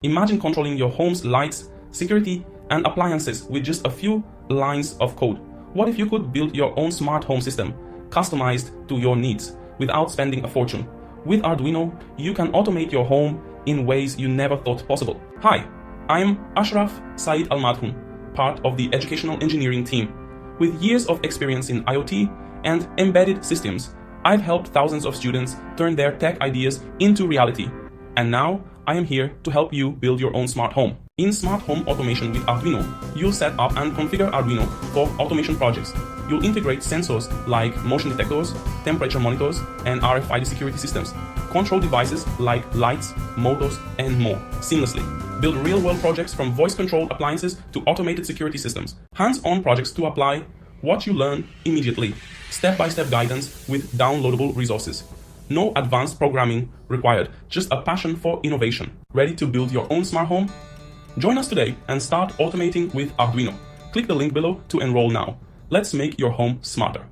Imagine controlling your home's lights, security, and appliances with just a few lines of code. What if you could build your own smart home system, customized to your needs, without spending a fortune? With Arduino, you can automate your home in ways you never thought possible. Hi, I'm Ashraf Saeed Al-Madhoun, part of the educational engineering team. With years of experience in IoT and embedded systems, I've helped thousands of students turn their tech ideas into reality. And now, I am here to help you build your own smart home. In Smart Home Automation with Arduino, you'll set up and configure Arduino for automation projects. You'll integrate sensors like motion detectors, temperature monitors, and RFID security systems. Control devices like lights, motors, and more seamlessly. Build real-world projects from voice-controlled appliances to automated security systems. Hands-on projects to apply what you learn immediately. Step-by-step guidance with downloadable resources. No advanced programming required, just a passion for innovation. Ready to build your own smart home? Join us today and start automating with Arduino. Click the link below to enroll now. Let's make your home smarter.